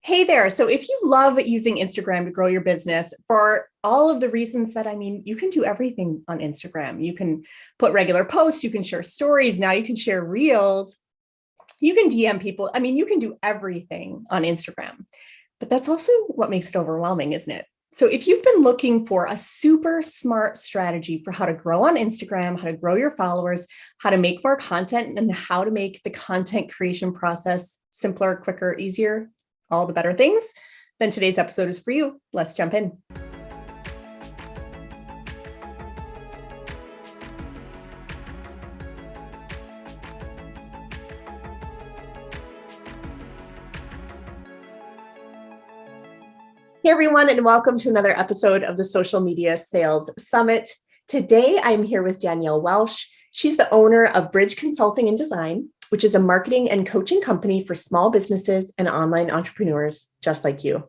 Hey there. So if you love using Instagram to grow your business for all of the reasons that, you can do everything on Instagram. You can put regular posts, you can share stories. Now you can share reels, you can DM people. You can do everything on Instagram, but that's also what makes it overwhelming, isn't it? So if you've been looking for a super smart strategy for how to grow on Instagram, how to grow your followers, how to make more content, and how to make the content creation process simpler, quicker, easier, all the better things, then today's episode is for you. Let's jump in. Hey everyone, and welcome to another episode of the Social Media Sales Summit. Today, I'm here with Danielle Welch. She's the owner of Bridge Consulting and Design, which is a marketing and coaching company for small businesses and online entrepreneurs just like you.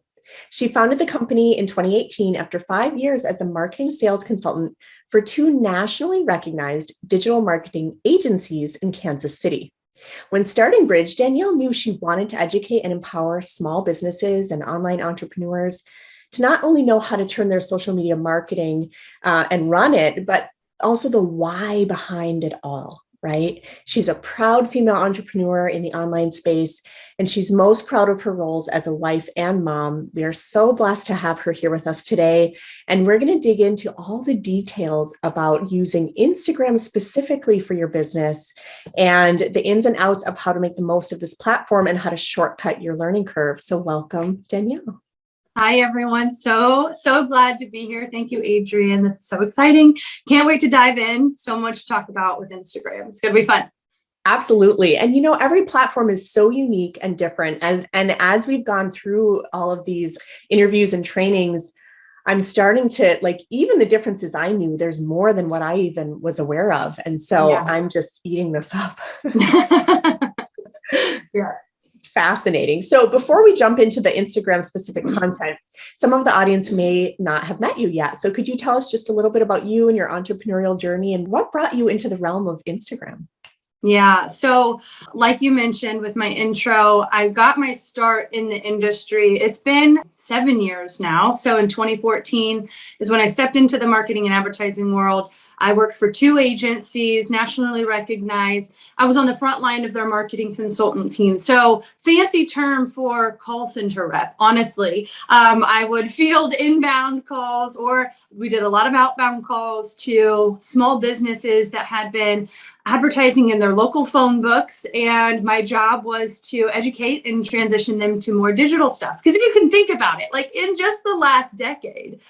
She founded the company in 2018 after 5 years as a marketing sales consultant for 2 nationally recognized digital marketing agencies in Kansas City. When starting Bridge, Danielle knew she wanted to educate and empower small businesses and online entrepreneurs to not only know how to turn their social media marketing and run it, but also the why behind it all, right? She's a proud female entrepreneur in the online space, and she's most proud of her roles as a wife and mom. We are so blessed to have her here with us today, and we're going to dig into all the details about using Instagram specifically for your business and the ins and outs of how to make the most of this platform and how to shortcut your learning curve. So welcome, Danielle. Hi, everyone. So glad to be here. Thank you, Adrienne. This is so exciting. Can't wait to dive in. So much to talk about with Instagram. It's going to be fun. Absolutely. And every platform is so unique and different. And as we've gone through all of these interviews and trainings, I'm starting to even the differences I knew, there's more than what I even was aware of. And so I'm just eating this up. Yeah. Fascinating. So before we jump into the Instagram specific content, some of the audience may not have met you yet. So could you tell us just a little bit about you and your entrepreneurial journey and what brought you into the realm of Instagram? Yeah. So like you mentioned with my intro, I got my start in the industry. It's been 7 years now. So in 2014 is when I stepped into the marketing and advertising world. I worked for 2 agencies, nationally recognized. I was on the front line of their marketing consultant team. So fancy term for call center rep, honestly. I would field inbound calls, or we did a lot of outbound calls to small businesses that had been advertising in their local phone books. And my job was to educate and transition them to more digital stuff. Because if you can think about it, in just the last decade,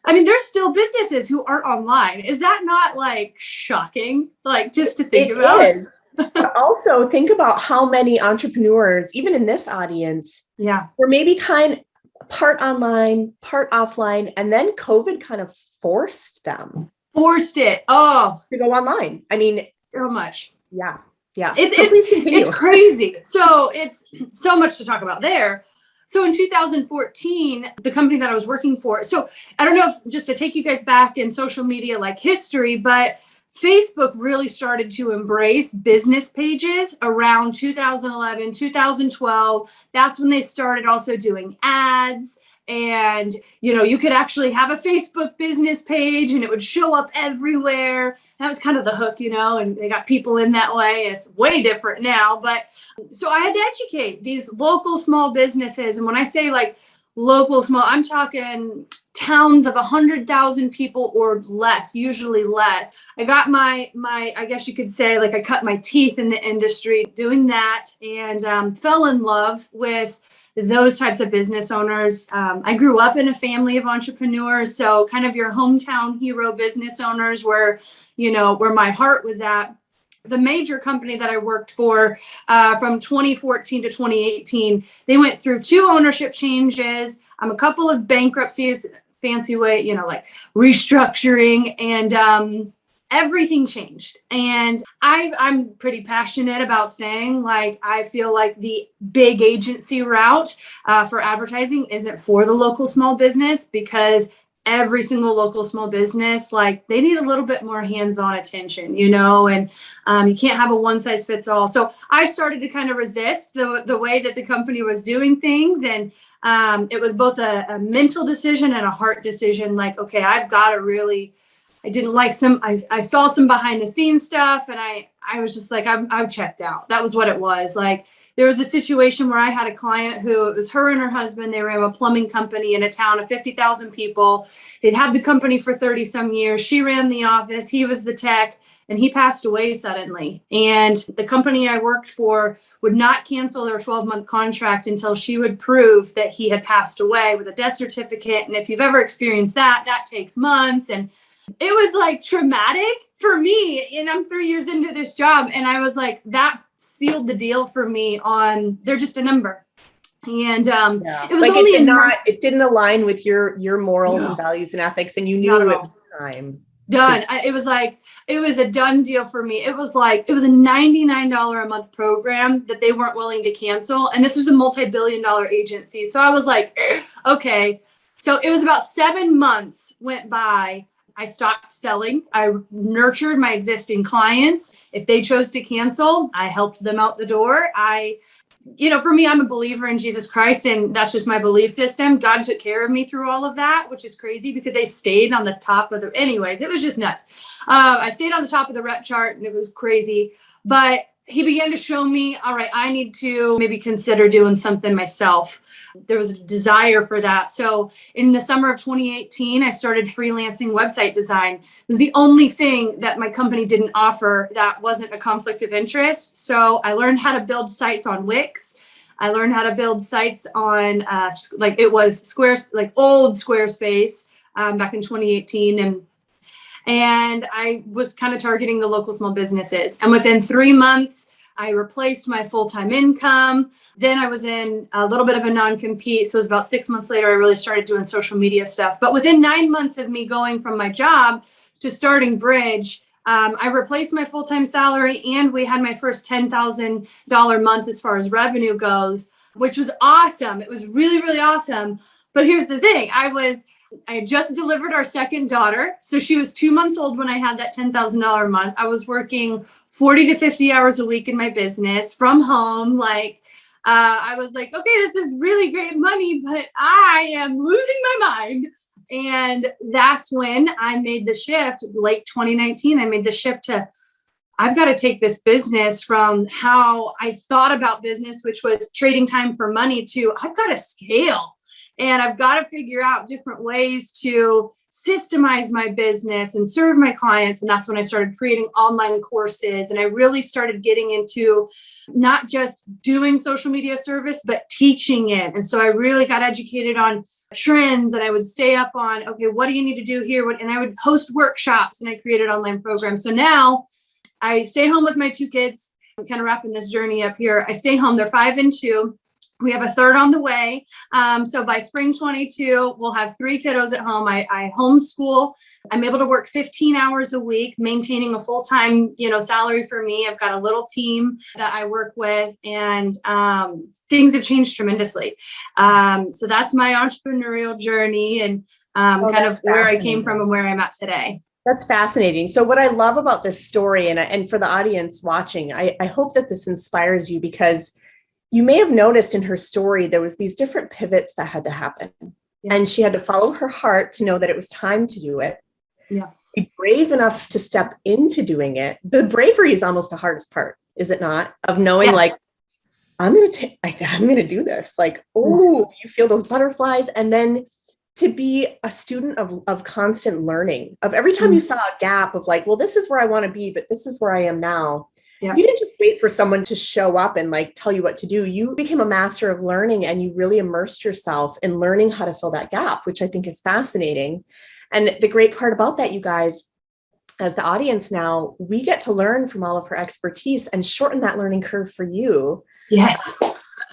there's still businesses who aren't online. Is that not shocking? Just to think about it. But also think about how many entrepreneurs, even in this audience, were maybe part online, part offline, and then COVID kind of forced it to go online. So much. Yeah. It's crazy. So it's so much to talk about there. So in 2014, the company that I was working for, so I don't know if just to take you guys back in social media history, but Facebook really started to embrace business pages around 2011, 2012. That's when they started also doing ads. And, you could actually have a Facebook business page and it would show up everywhere. That was kind of the hook, and they got people in that way. It's way different now. But so I had to educate these local small businesses. And when I say local small, I'm talking towns of 100,000 people or less, usually less. I got my, I guess you could say, I cut my teeth in the industry doing that, and fell in love with those types of business owners. I grew up in a family of entrepreneurs, so kind of your hometown hero business owners where my heart was at. The major company that I worked for from 2014 to 2018, they went through 2 ownership changes, a couple of bankruptcies, fancy way, restructuring, and everything changed. And I'm pretty passionate about saying, I feel like the big agency route for advertising isn't for the local small business, because every single local small business, like they need a little bit more hands-on attention, and you can't have a one size fits all. So I started to kind of resist the way that the company was doing things. And it was both a mental decision and a heart decision. Like, okay, I've got to really, I didn't like I saw some behind the scenes stuff, and I was just like, I'm checked out. That was what it was. Like, there was a situation where I had a client who, it was her and her husband. They ran a plumbing company in a town of 50,000 people. They'd had the company for 30 some years. She ran the office. He was the tech, and he passed away suddenly. And the company I worked for would not cancel their 12-month contract until she would prove that he had passed away with a death certificate. And if you've ever experienced that, that takes months. And it was like traumatic for me. And I'm 3 years into this job. And I was like, that sealed the deal for me on, they're just a number. And it was like only it didn't align with your morals and values and ethics. And you knew it was time. Done. It was a done deal for me. It was a $99 a month program that they weren't willing to cancel. And this was a multi-billion-dollar agency. So I was like, okay. So it was about 7 months went by. I stopped selling. I nurtured my existing clients. If they chose to cancel, I helped them out the door. For me, I'm a believer in Jesus Christ, and that's just my belief system. God took care of me through all of that, which is crazy because I stayed on the top of anyways, it was just nuts. I stayed on the top of the rep chart, and it was crazy. But he began to show me, all right, I need to maybe consider doing something myself. There was a desire for that. So in the summer of 2018, I started freelancing website design. It was the only thing that my company didn't offer that wasn't a conflict of interest. So I learned how to build sites on Wix. I learned how to build sites on old Squarespace back in 2018. And I was kind of targeting the local small businesses. And within 3 months, I replaced my full-time income. Then I was in a little bit of a non-compete. So it was about 6 months later, I really started doing social media stuff. But within 9 months of me going from my job to starting Bridge, I replaced my full-time salary, and we had my first $10,000 month as far as revenue goes, which was awesome. It was really, really awesome. But here's the thing. I had just delivered our second daughter. So she was 2 months old when I had that $10,000 a month. I was working 40 to 50 hours a week in my business from home. I was like, okay, this is really great money, but I am losing my mind. And that's when I made the shift, late 2019. I made the shift to, I've got to take this business from how I thought about business, which was trading time for money, to I've got to scale. And I've got to figure out different ways to systemize my business and serve my clients. And that's when I started creating online courses. And I really started getting into not just doing social media service, but teaching it. And so I really got educated on trends, and I would stay up on, okay, what do you need to do here? And I would host workshops, and I created online programs. So now I stay home with my 2 kids. I'm kind of wrapping this journey up here. I stay home. They're 5 and 2. We have a third on the way. So by spring 22, we'll have 3 kiddos at home. I homeschool. I'm able to work 15 hours a week, maintaining a full-time, salary for me. I've got a little team that I work with, and things have changed tremendously. So that's my entrepreneurial journey, and kind of where I came from and where I'm at today. That's fascinating. So what I love about this story, and for the audience watching, I hope that this inspires you, because you may have noticed in her story, there was these different pivots that had to happen. Yeah. And she had to follow her heart to know that it was time to do it. Yeah. Be brave enough to step into doing it. The bravery is almost the hardest part, is it not? Of knowing I'm going to do this. You feel those butterflies. And then to be a student of constant learning, of every time you saw a gap of this is where I want to be, but this is where I am now. Yeah. You didn't just wait for someone to show up and tell you what to do. You became a master of learning, and you really immersed yourself in learning how to fill that gap, which I think is fascinating. And the great part about that, you guys, as the audience now, we get to learn from all of her expertise and shorten that learning curve for you. Yes.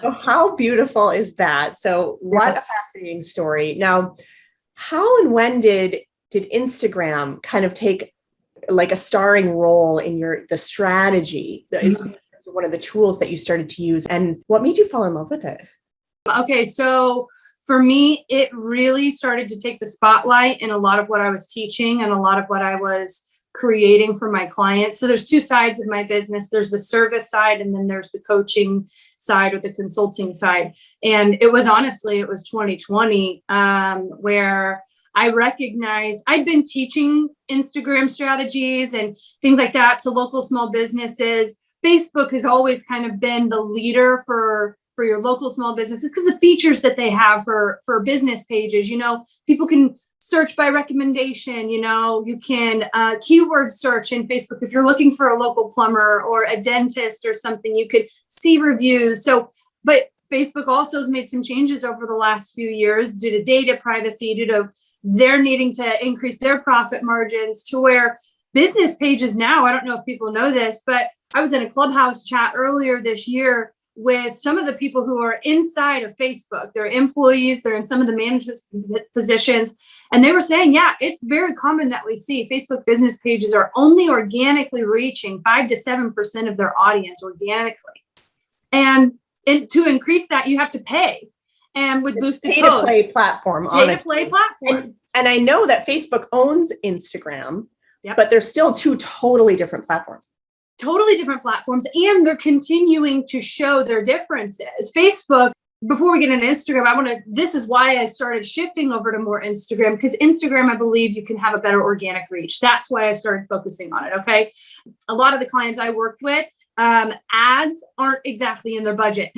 So how beautiful is that? So what a fascinating story. Now, how and when did Instagram kind of take a starring role in the strategy that is one of the tools that you started to use, and what made you fall in love with it? Okay. So for me, it really started to take the spotlight in a lot of what I was teaching and a lot of what I was creating for my clients. So there's two sides of my business. There's the service side, and then there's the coaching side or the consulting side. And it was 2020 where I recognized I'd been teaching Instagram strategies and things like that to local small businesses. Facebook has always kind of been the leader for your local small businesses because the features that they have for business pages, people can search by recommendation, you can keyword search in Facebook. If you're looking for a local plumber or a dentist or something, you could see reviews. But Facebook also has made some changes over the last few years due to data privacy, due to their needing to increase their profit margins to where business pages now, I don't know if people know this, but I was in a Clubhouse chat earlier this year with some of the people who are inside of Facebook. They're employees, they're in some of the management positions. And they were saying, yeah, it's very common that we see Facebook business pages are only organically reaching 5 to 7% of their audience organically. And to increase that, you have to pay. And with boosted posts. Pay-to-play platform, honestly. Pay-to-play platform. And I know that Facebook owns Instagram, Yep. but they're still two totally different platforms. Totally different platforms, and they're continuing to show their differences. Facebook, before we get into Instagram, this is why I started shifting over to more Instagram, because Instagram, I believe you can have a better organic reach. That's why I started focusing on it. Okay. A lot of the clients I worked with, ads aren't exactly in their budget.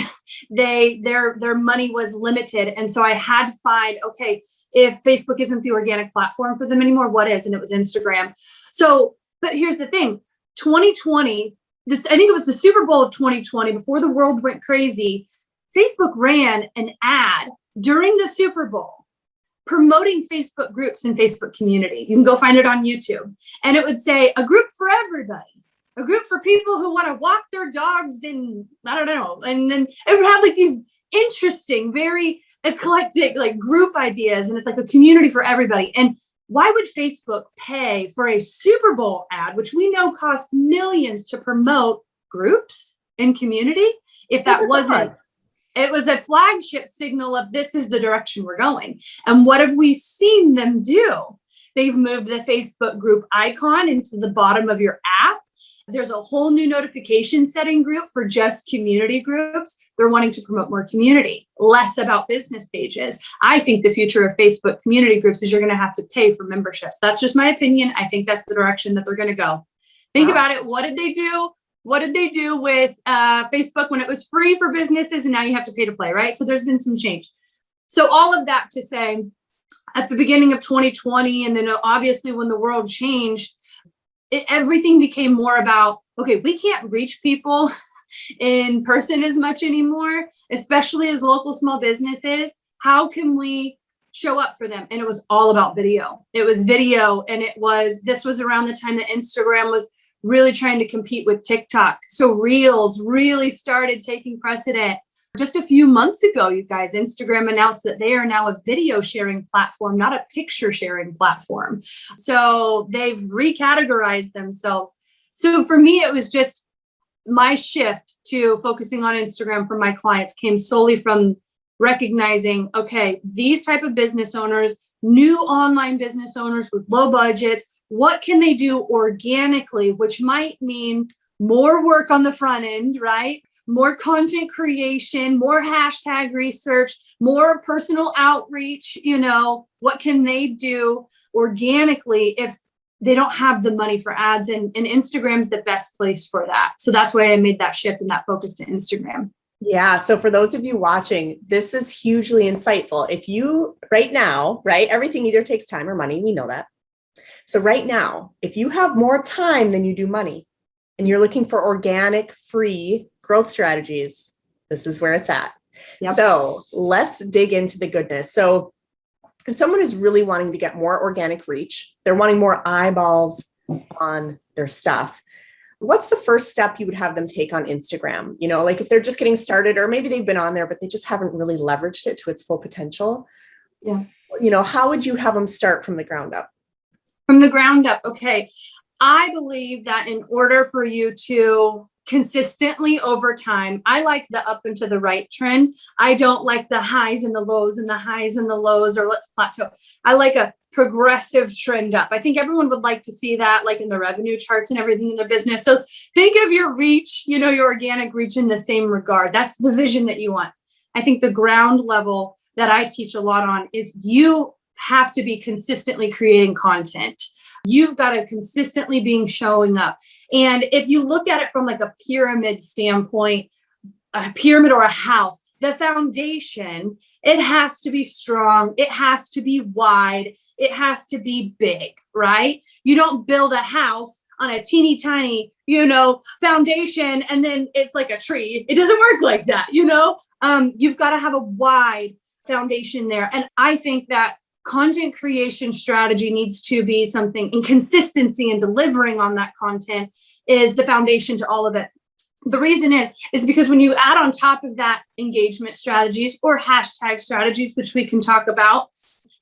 Their money was limited. And so I had to find, okay, if Facebook isn't the organic platform for them anymore, what is? And it was Instagram. So, but here's the thing. 2020, I think it was the Super Bowl of 2020, before the world went crazy, Facebook ran an ad during the Super Bowl promoting Facebook groups and Facebook community. You can go find it on YouTube. And it would say a group for everybody, a group for people who want to walk their dogs in, I don't know. And then it would have like these interesting, very eclectic like group ideas. And it's like a community for everybody. And why would Facebook pay for a Super Bowl ad, which we know costs millions to promote groups and community, if that wasn't, it was a flagship signal of this is the direction we're going. And what have we seen them do? They've moved the Facebook group icon into the bottom of your app. There's a whole new notification setting group for just community groups. They're wanting to promote more community, less about business pages. I think the future of Facebook community groups is you're going to have to pay for memberships. That's just my opinion. I think that's the direction that they're going to go. Think about it. What did they do? What did they do with Facebook when it was free for businesses and now you have to pay to play, right? So there's been some change. So all of that to say, at the beginning of 2020, and then obviously when the world changed, everything became more about, okay, we can't reach people in person as much anymore, especially as local small businesses. How can we show up for them? And it was all about video. It was video. And this was around the time that Instagram was really trying to compete with TikTok. So Reels really started taking precedent. Just a few months ago, you guys, Instagram announced that they are now a video sharing platform, not a picture sharing platform. So they've recategorized themselves. So for me, it was just my shift to focusing on Instagram for my clients came solely from recognizing, okay, these type of business owners, new online business owners with low budgets, what can they do organically, which might mean more work on the front end, right? More content creation, more hashtag research, more personal outreach. What can they do organically if they don't have the money for ads? And Instagram's the best place for that. So that's why I made that shift and that focus to Instagram. Yeah. So for those of you watching, this is hugely insightful. If you right now, right, everything either takes time or money. We know that. So right now, if you have more time than you do money and you're looking for organic, free growth strategies, this is where it's at. Yep. So let's dig into the goodness. So if someone is really wanting to get more organic reach, they're wanting more eyeballs on their stuff, what's the first step you would have them take on Instagram? Like if they're just getting started, or maybe they've been on there, but they just haven't really leveraged it to its full potential. Yeah. How would you have them start from the ground up? From the ground up. Okay. I believe that in order for you to consistently over time. I like the up and to the right trend. I don't like the highs and the lows and the highs and the lows, or let's plateau. I like a progressive trend up. I think everyone would like to see that, like in the revenue charts and everything in their business. So think of your reach, your organic reach in the same regard. That's the vision that you want. I think the ground level that I teach a lot on is you have to be consistently creating content. You've got to consistently being showing up. And if you look at it from like a pyramid standpoint, a pyramid or a house, the foundation, it has to be strong. It has to be wide. It has to be big, right? You don't build a house on a teeny tiny, foundation, and then it's like a tree. It doesn't work like that, You've got to have a wide foundation there. And I think that content creation strategy needs to be something, and consistency in delivering on that content is the foundation to all of it. The reason is because when you add on top of that engagement strategies or hashtag strategies, which we can talk about,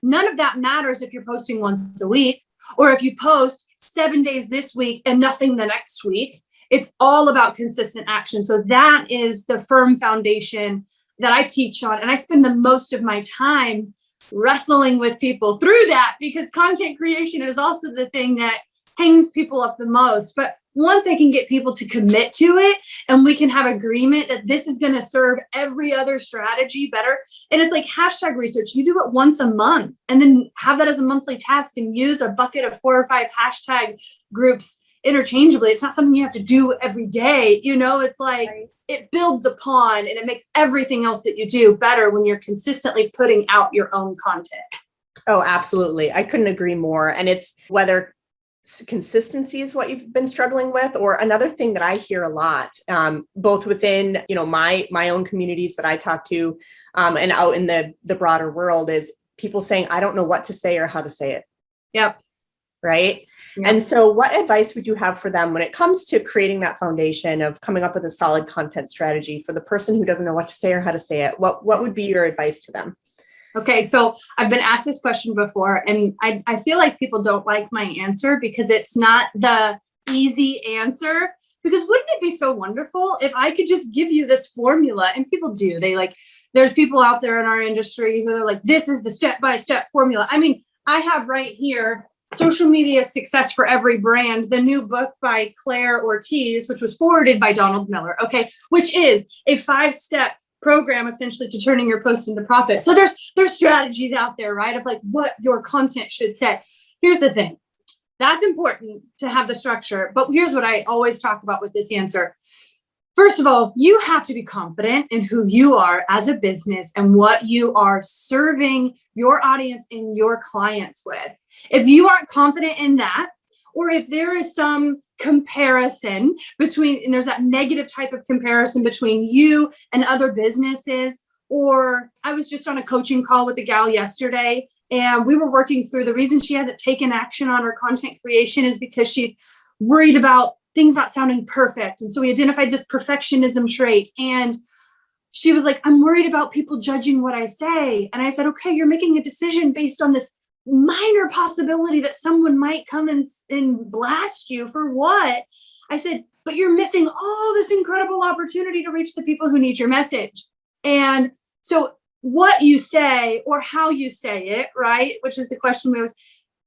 none of that matters if you're posting once a week or if you post 7 days this week and nothing the next week. It's all about consistent action. So that is the firm foundation that I teach on. And I spend the most of my time wrestling with people through that, because content creation is also the thing that hangs people up the most. But once I can get people to commit to it and we can have agreement that this is going to serve every other strategy better. And it's like hashtag research. You do it once a month and then have that as a monthly task and use a bucket of 4 or 5 hashtag groups interchangeably. It's not something you have to do every day. It's like, it builds upon and it makes everything else that you do better when you're consistently putting out your own content. Oh, absolutely. I couldn't agree more. And it's whether consistency is what you've been struggling with, or another thing that I hear a lot, both within, my own communities that I talk to, and out in the broader world, is people saying, I don't know what to say or how to say it. Yep. Right. Yep. And so what advice would you have for them when it comes to creating that foundation of coming up with a solid content strategy for the person who doesn't know what to say or how to say it? What would be your advice to them? Okay, so I've been asked this question before, and I feel like people don't like my answer because it's not the easy answer. Because wouldn't it be so wonderful if I could just give you this formula? And people do. There's people out there in our industry who are like, this is the step-by-step formula. I mean, I have right here, Social Media Success for Every Brand, the new book by Claire Ortiz, which was forwarded by Donald Miller, okay, which is a 5-step program essentially to turning your post into profit. So there's strategies out there, right, of like what your content should say. Here's the thing. That's important to have the structure, but here's what I always talk about with this answer. First of all, you have to be confident in who you are as a business and what you are serving your audience and your clients with. If you aren't confident in that, or if there is some comparison between, and there's that negative type of comparison between you and other businesses, or I was just on a coaching call with a gal yesterday, and we were working through the reason she hasn't taken action on her content creation is because she's worried about things not sounding perfect. And so we identified this perfectionism trait. And she was like, I'm worried about people judging what I say. And I said, okay, you're making a decision based on this minor possibility that someone might come and blast you for what? I said, but you're missing all this incredible opportunity to reach the people who need your message. And so what you say or how you say it, right? Which is the question we always,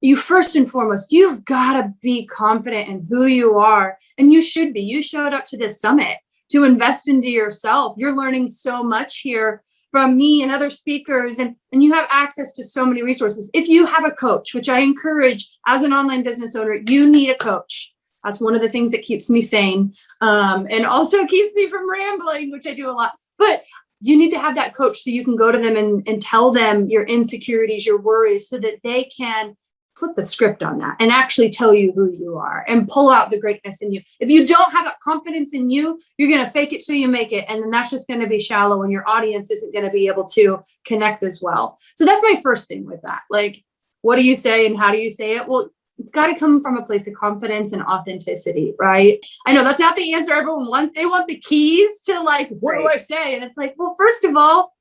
you first and foremost, you've got to be confident in who you are. And you should be. You showed up to this summit to invest into yourself. You're learning so much here from me and other speakers, and you have access to so many resources. If you have a coach, which I encourage as an online business owner, you need a coach. That's one of the things that keeps me sane, and also keeps me from rambling, which I do a lot. But you need to have that coach so you can go to them and tell them your insecurities, your worries, so that they can flip the script on that and actually tell you who you are and pull out the greatness in you. If you don't have that confidence in you, you're going to fake it till you make it. And then that's just going to be shallow and your audience isn't going to be able to connect as well. So that's my first thing with that. Like, what do you say and how do you say it? Well, it's got to come from a place of confidence and authenticity, right? I know that's not the answer everyone wants. They want the keys to like, what do I say? And it's like, well, first of all,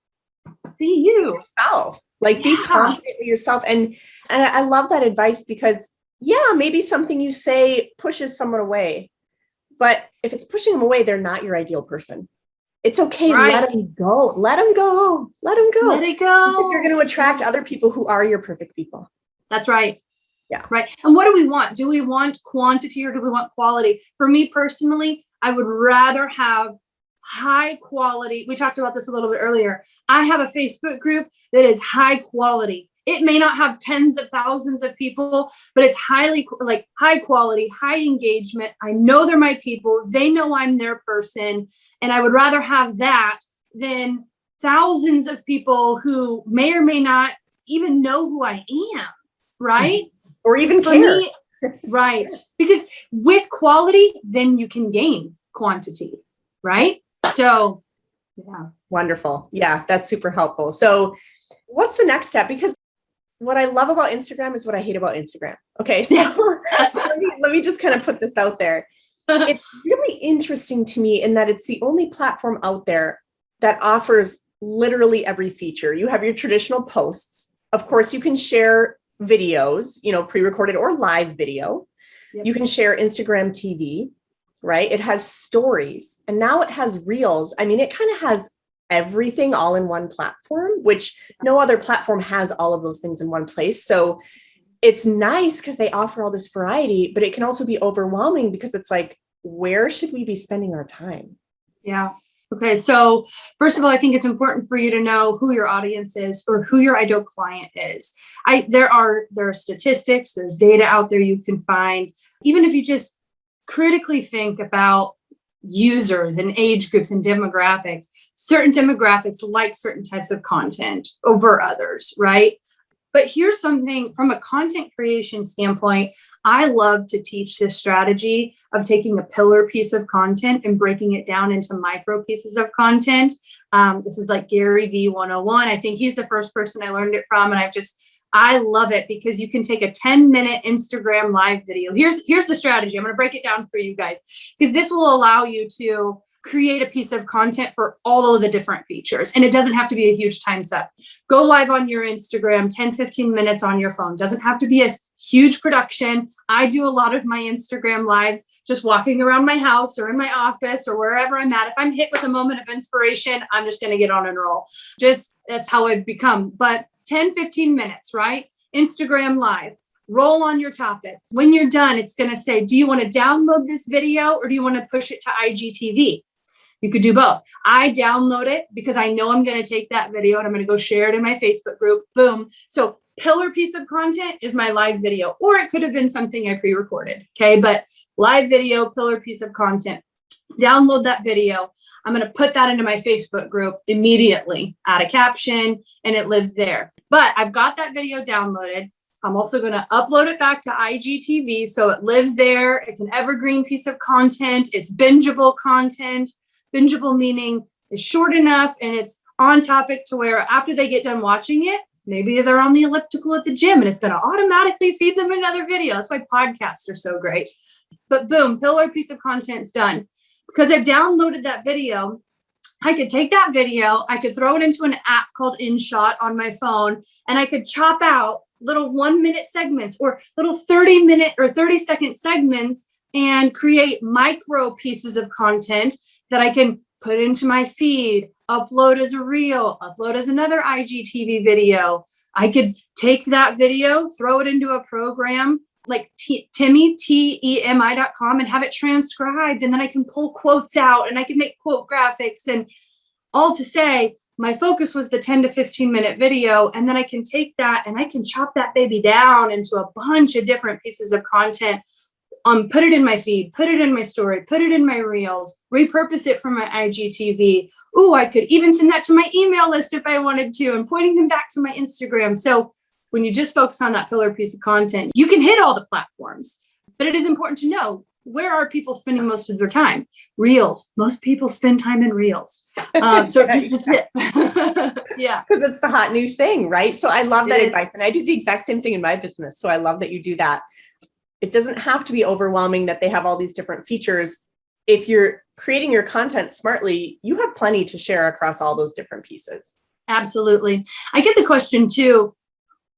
be you. Yourself. Like, be confident with yourself. And I love that advice because, yeah, maybe something you say pushes someone away. But if it's pushing them away, they're not your ideal person. It's okay. Right. Let them go. Let them go. Let them go. Let it go. Because you're going to attract other people who are your perfect people. That's right. Yeah. Right. And what do we want? Do we want quantity or do we want quality? For me personally, I would rather have high quality. We talked about this a little bit earlier. I have a Facebook group that is high quality. It may not have tens of thousands of people, but it's high quality, high engagement. I know they're my people. They know I'm their person. And I would rather have that than thousands of people who may or may not even know who I am. Right. Or even For care. me, right. Because with quality, then you can gain quantity. Right. So, yeah. Wonderful. Yeah, that's super helpful. So what's the next step? Because what I love about Instagram is what I hate about Instagram. Okay. So, let me just kind of put this out there. It's really interesting to me in that it's the only platform out there that offers literally every feature. You have your traditional posts. Of course, you can share videos, pre-recorded or live video. Yep. You can share Instagram TV, right? It has stories, and now it has reels. I mean, it kind of has everything all in one platform, which no other platform has all of those things in one place. So it's nice because they offer all this variety, but it can also be overwhelming because it's like, where should we be spending our time? Yeah. Okay. So first of all, I think it's important for you to know who your audience is or who your ideal client is. There are statistics, there's data out there you can find. Even if you just critically think about users and age groups and demographics, certain demographics like certain types of content over others, right? But here's something from a content creation standpoint. I love to teach this strategy of taking a pillar piece of content and breaking it down into micro pieces of content. This is like Gary V 101. I think he's the first person I learned it from. And I love it because you can take a 10-minute Instagram live video. Here's the strategy. I'm going to break it down for you guys because this will allow you to create a piece of content for all of the different features. And it doesn't have to be a huge time suck. Go live on your Instagram, 10, 15 minutes on your phone. Doesn't have to be a huge production. I do a lot of my Instagram lives just walking around my house or in my office or wherever I'm at. If I'm hit with a moment of inspiration, I'm just going to get on and roll. That's how I've become. But 10, 15 minutes, right? Instagram live. Roll on your topic. When you're done, it's going to say, do you want to download this video or do you want to push it to IGTV? You could do both. I download it because I know I'm going to take that video and I'm going to go share it in my Facebook group. Boom. So pillar piece of content is my live video, or it could have been something I pre-recorded. Okay. But live video, pillar piece of content. Download that video. I'm going to put that into my Facebook group immediately, add a caption, and it lives there. But I've got that video downloaded. I'm also going to upload it back to IGTV. So it lives there. It's an evergreen piece of content. It's bingeable content. Bingeable meaning it's short enough and it's on topic to where after they get done watching it, maybe they're on the elliptical at the gym and it's going to automatically feed them another video. That's why podcasts are so great. But boom, pillar piece of content's done. Because I've downloaded that video, I could take that video, I could throw it into an app called InShot on my phone, and I could chop out little 1-minute segments or little 30-minute or 30-second segments and create micro pieces of content that I can put into my feed, upload as a reel, upload as another IGTV video. I could take that video, throw it into a program like TEMI.com and have it transcribed. And then I can pull quotes out and I can make quote graphics. And all to say, my focus was the 10 to 15 minute video. And then I can take that and I can chop that baby down into a bunch of different pieces of content. Put it in my feed, put it in my story, put it in my reels, repurpose it for my IGTV. Ooh, I could even send that to my email list if I wanted to, and pointing them back to my Instagram. So when you just focus on that pillar piece of content, you can hit all the platforms, but it is important to know, where are people spending most of their time? Reels. Most people spend time in reels. So just a tip. Yeah. Because it's the hot new thing, right? So I love that advice. And I do the exact same thing in my business. So I love that you do that. It doesn't have to be overwhelming that they have all these different features. If you're creating your content smartly, you have plenty to share across all those different pieces. Absolutely. I get the question too,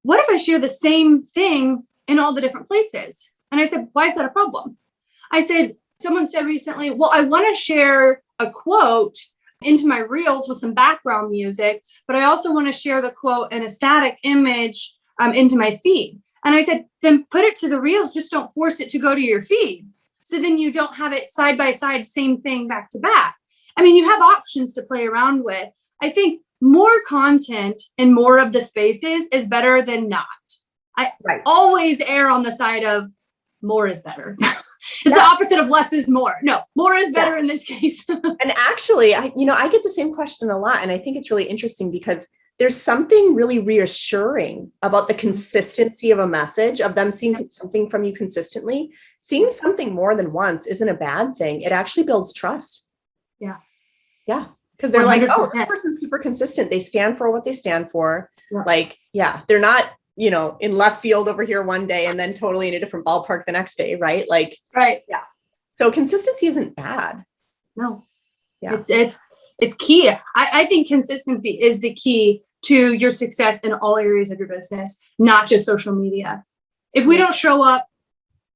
what if I share the same thing in all the different places? And I said, why is that a problem? I said, Someone said recently, well, I want to share a quote into my reels with some background music, but I also want to share the quote and a static image into my feed. And I said, then put it to the reels, just don't force it to go to your feed. So then you don't have it side by side, same thing back to back. I mean, you have options to play around with. I think more content in more of the spaces is better than not. I always err on the side of more is better. It's the opposite of less is more. No, more is better in this case. And actually, I get the same question a lot. And I think it's really interesting because there's something really reassuring about the consistency of a message, of them seeing something from you consistently. Seeing something more than once isn't a bad thing. It actually builds trust. Yeah. Yeah. Because they're 100%. Like, oh, this person's super consistent. They stand for what they stand for. Yeah. Like, they're not, in left field over here one day and then totally in a different ballpark the next day. Right. Like, right. Yeah. So consistency isn't bad. No. Yeah. It's key. I think consistency is the key to your success in all areas of your business, not just social media. If we don't show up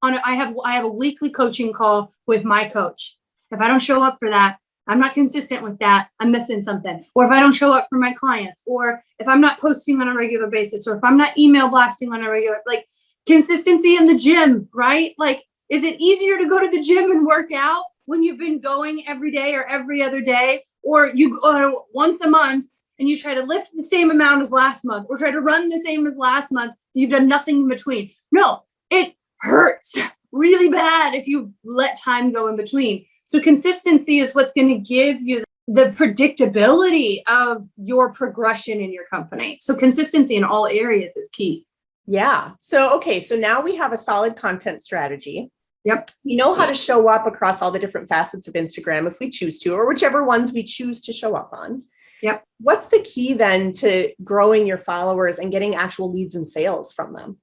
I have a weekly coaching call with my coach. If I don't show up for that, I'm not consistent with that, I'm missing something. Or if I don't show up for my clients, or if I'm not posting on a regular basis, or if I'm not email blasting on a regular, like consistency in the gym, right? Like, is it easier to go to the gym and work out when you've been going every day or every other day, or you go once a month and you try to lift the same amount as last month, or try to run the same as last month, you've done nothing in between? No, it hurts really bad if you let time go in between. So consistency is what's going to give you the predictability of your progression in your company. So consistency in all areas is key. Yeah. So now we have a solid content strategy. Yep. We know how to show up across all the different facets of Instagram if we choose to, or whichever ones we choose to show up on. Yep. What's the key then to growing your followers and getting actual leads and sales from them?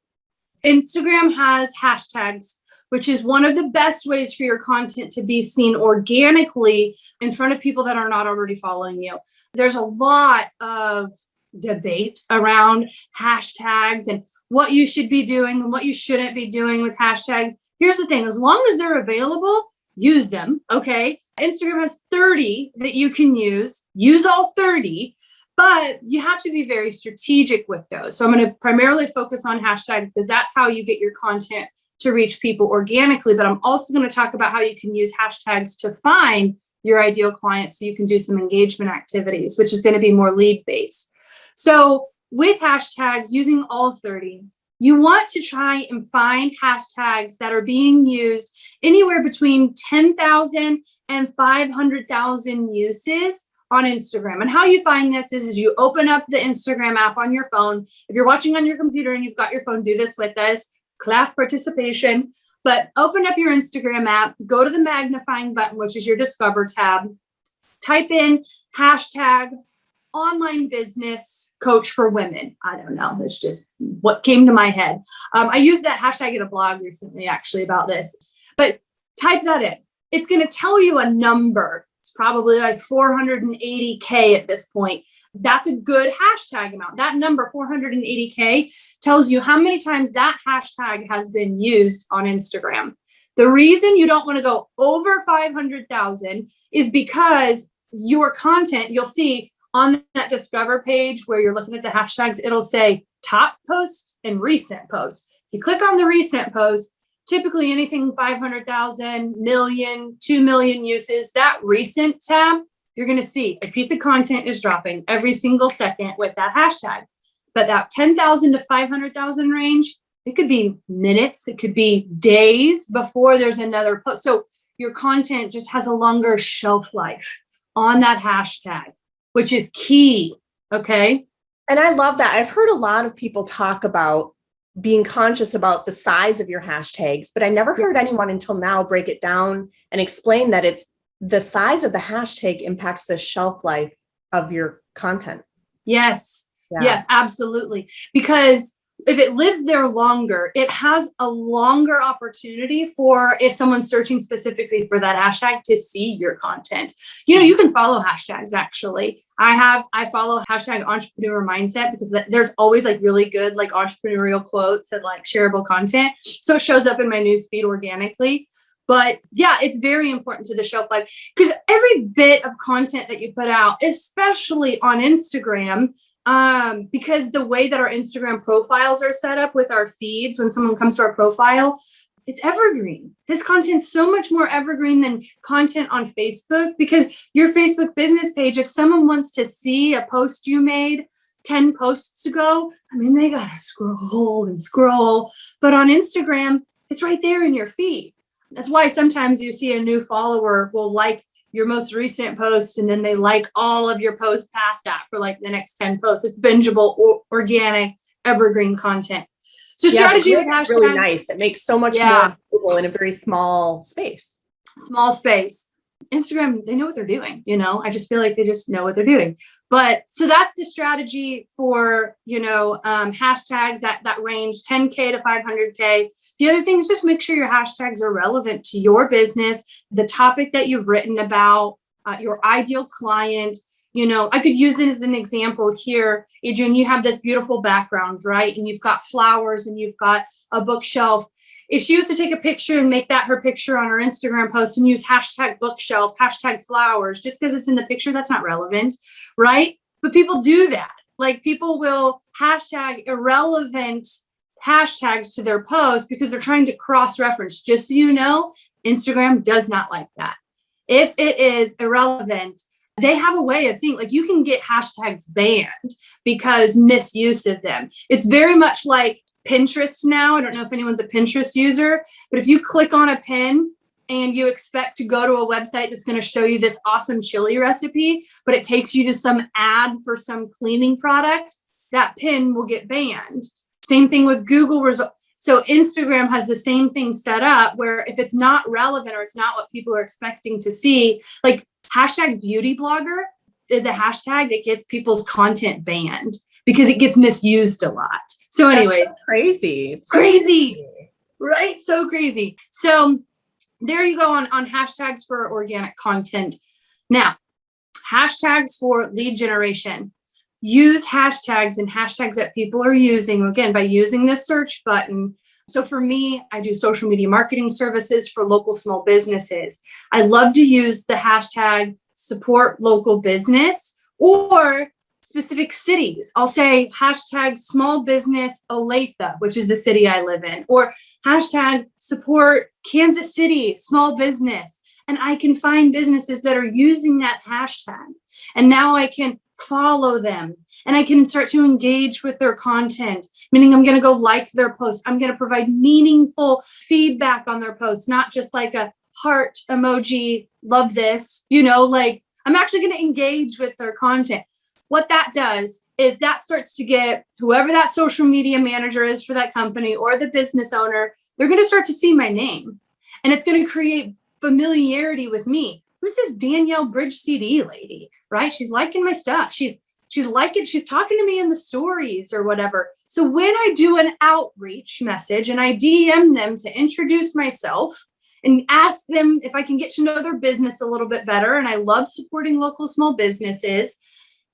Instagram has hashtags, which is one of the best ways for your content to be seen organically in front of people that are not already following you. There's a lot of debate around hashtags and what you should be doing and what you shouldn't be doing with hashtags. Here's the thing, as long as they're available, use them, okay? Instagram has 30 that you can use all 30. But you have to be very strategic with those. So I'm going to primarily focus on hashtags because that's how you get your content to reach people organically. But I'm also going to talk about how you can use hashtags to find your ideal clients so you can do some engagement activities, which is going to be more lead based. So with hashtags, using all 30, you want to try and find hashtags that are being used anywhere between 10,000 and 500,000 uses on Instagram. And how you find this is you open up the Instagram app on your phone. If you're watching on your computer and you've got your phone, do this with us, class participation. But open up your Instagram app, go to the magnifying button, which is your Discover tab, type in hashtag online business coach for women. I don't know. It's just what came to my head. I used that hashtag in a blog recently, actually, about this. But type that in. It's going to tell you a number. It's probably like 480K at this point. That's a good hashtag amount. That number, 480K, tells you how many times that hashtag has been used on Instagram. The reason you don't want to go over 500,000 is because your content, you'll see on that Discover page where you're looking at the hashtags, it'll say top post and recent post. If you click on the recent post, typically anything 500,000, million, 2 million uses, that recent tab, you're going to see a piece of content is dropping every single second with that hashtag. But that 10,000 to 500,000 range, it could be minutes, it could be days before there's another post. So your content just has a longer shelf life on that hashtag, which is key. Okay. And I love that. I've heard a lot of people talk about being conscious about the size of your hashtags, but I never heard anyone until now break it down and explain that it's the size of the hashtag impacts the shelf life of your content. Yes. Yeah. Yes, absolutely. Because if it lives there longer, it has a longer opportunity for if someone's searching specifically for that hashtag to see your content. You know, you can follow hashtags actually. I follow hashtag entrepreneur mindset because there's always like really good like entrepreneurial quotes and like shareable content. So it shows up in my newsfeed organically. But yeah, it's very important to the shelf life, because every bit of content that you put out, especially on Instagram, because the way that our Instagram profiles are set up with our feeds, when someone comes to our profile, it's evergreen. This content's so much more evergreen than content on Facebook, because your Facebook business page, if someone wants to see a post you made 10 posts ago, I mean, they got to scroll and scroll. But on Instagram, it's right there in your feed. That's why sometimes you see a new follower will like your most recent post, and then they like all of your posts past that for like the next 10 posts. It's bingeable, organic, evergreen content. So strategy with hashtags. Really nice. It makes so much more people in a very small space. Small space. Instagram, they know what they're doing. I just feel like they just know what they're doing. But so that's the strategy for, hashtags that range 10K to 500K. The other thing is just make sure your hashtags are relevant to your business, the topic that you've written about, your ideal client. I could use it as an example here. Adrienne, you have this beautiful background, right? And you've got flowers and you've got a bookshelf. If she was to take a picture and make that her picture on her Instagram post and use hashtag bookshelf, hashtag flowers, just because it's in the picture, that's not relevant, right? But people do that. Like, people will hashtag irrelevant hashtags to their post because they're trying to cross-reference. Just so you know, Instagram does not like that. If it is irrelevant, they have a way of seeing, like, you can get hashtags banned because misuse of them. It's very much like Pinterest now. I don't know if anyone's a Pinterest user, but if you click on a pin and you expect to go to a website that's going to show you this awesome chili recipe, but it takes you to some ad for some cleaning product, that pin will get banned. Same thing with Google results. So Instagram has the same thing set up where if it's not relevant or it's not what people are expecting to see, like hashtag beauty blogger is a hashtag that gets people's content banned because it gets misused a lot. So anyways, that's crazy, right? So crazy. So there you go on hashtags for organic content. Now, hashtags for lead generation. Use hashtags and hashtags that people are using, again, by using the search button. So for me, I do social media marketing services for local small businesses. I love to use the hashtag support local business or specific cities. I'll say hashtag small business Olathe, which is the city I live in, or hashtag support Kansas City small business. And I can find businesses that are using that hashtag. And now I can follow them and I can start to engage with their content, meaning I'm going to go like their post. I'm going to provide meaningful feedback on their posts, not just like a heart emoji, love this, like I'm actually going to engage with their content. What that does is that starts to get whoever that social media manager is for that company or the business owner, they're going to start to see my name, and it's going to create familiarity with me. Who's this Danielle Bridge CD lady, right? She's liking my stuff. She's liking, she's talking to me in the stories or whatever. So when I do an outreach message and I DM them to introduce myself and ask them if I can get to know their business a little bit better, and I love supporting local small businesses,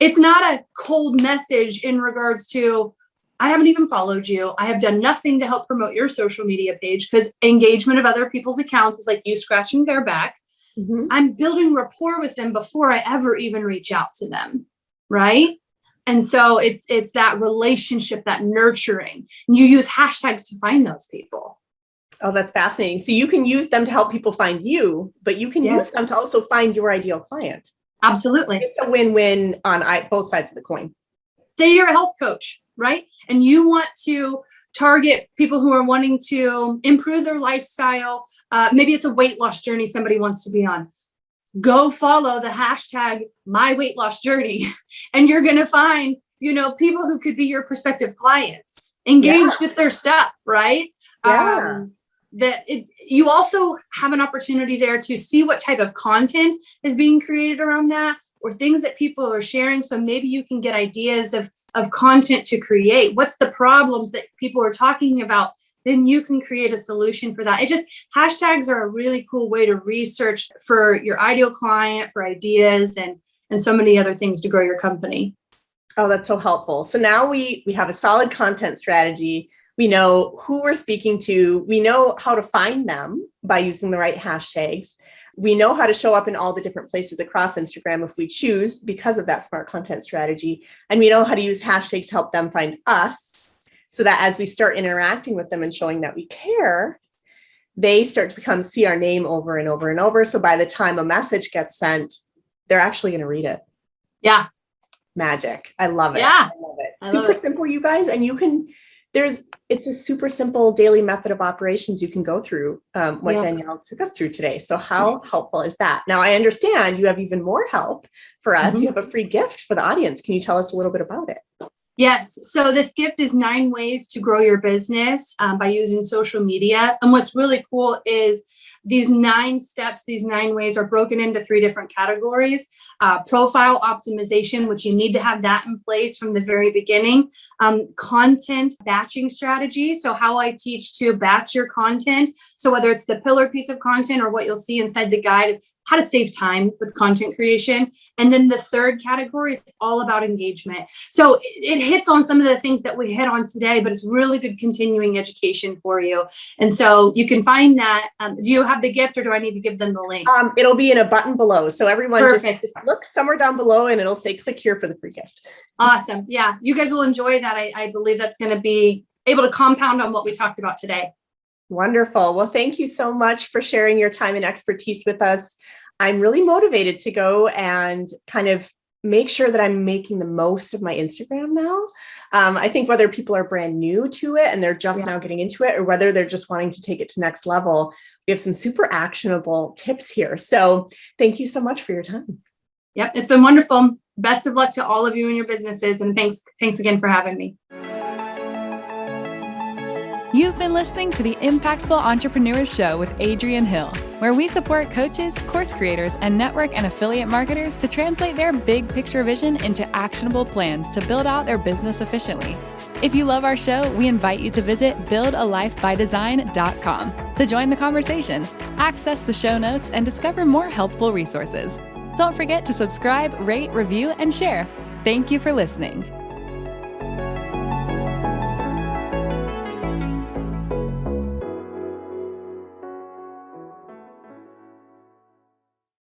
it's not a cold message in regards to, I haven't even followed you. I have done nothing to help promote your social media page, because engagement of other people's accounts is like you scratching their back. Mm-hmm. I'm building rapport with them before I ever even reach out to them, right? And so it's that relationship, that nurturing. And you use hashtags to find those people. Oh, that's fascinating. So you can use them to help people find you, but you can use them to also find your ideal client. Absolutely. It's a win-win on both sides of the coin. Say you're a health coach, right? And you want to target people who are wanting to improve their lifestyle. Maybe it's a weight loss journey somebody wants to be on. Go follow the hashtag my weight loss journey, and you're going to find, people who could be your prospective clients. Engage with their stuff, right? Yeah. You also have an opportunity there to see what type of content is being created around that, or things that people are sharing. So maybe you can get ideas of content to create. What's the problems that people are talking about? Then you can create a solution for that. Hashtags are a really cool way to research for your ideal client, for ideas, and so many other things to grow your company. Oh, that's so helpful. So now we have a solid content strategy. We know who we're speaking to. We know how to find them by using the right hashtags. We know how to show up in all the different places across Instagram if we choose because of that smart content strategy. And we know how to use hashtags to help them find us so that as we start interacting with them and showing that we care, they start to see our name over and over and over. So by the time a message gets sent, they're actually going to read it. Yeah. Magic. I love it. Yeah. I love it. Super simple, you guys. And it's a super simple daily method of operations you can go through what Danielle took us through today. So how helpful is that? Now, I understand you have even more help for us. You have a free gift for the audience. Can you tell us a little bit about it? Yes. So this gift is 9 ways to grow your business by using social media. And what's really cool is these 9 steps, these 9 ways are broken into 3 different categories. Profile optimization, which you need to have that in place from the very beginning. Content batching strategy. So how I teach to batch your content. So whether it's the pillar piece of content or what you'll see inside the guide, how to save time with content creation. And then the 3rd category is all about engagement. So it hits on some of the things that we hit on today, but it's really good continuing education for you. And so you can find that. Do you have the gift or do I need to give them the link? It'll be in a button below. So everyone Perfect. Just look somewhere down below and it'll say, click here for the free gift. Awesome. Yeah. You guys will enjoy that. I believe that's going to be able to compound on what we talked about today. Wonderful. Well, thank you so much for sharing your time and expertise with us. I'm really motivated to go and kind of make sure that I'm making the most of my Instagram now. I think whether people are brand new to it and they're just now getting into it, or whether they're just wanting to take it to next level, we have some super actionable tips here. So thank you so much for your time. Yep. It's been wonderful. Best of luck to all of you and your businesses. And thanks again for having me. You've been listening to the Impactful Entrepreneurs Show with Adrienne Hill, where we support coaches, course creators, and network and affiliate marketers to translate their big picture vision into actionable plans to build out their business efficiently. If you love our show, we invite you to visit buildalifebydesign.com to join the conversation, access the show notes, and discover more helpful resources. Don't forget to subscribe, rate, review, and share. Thank you for listening.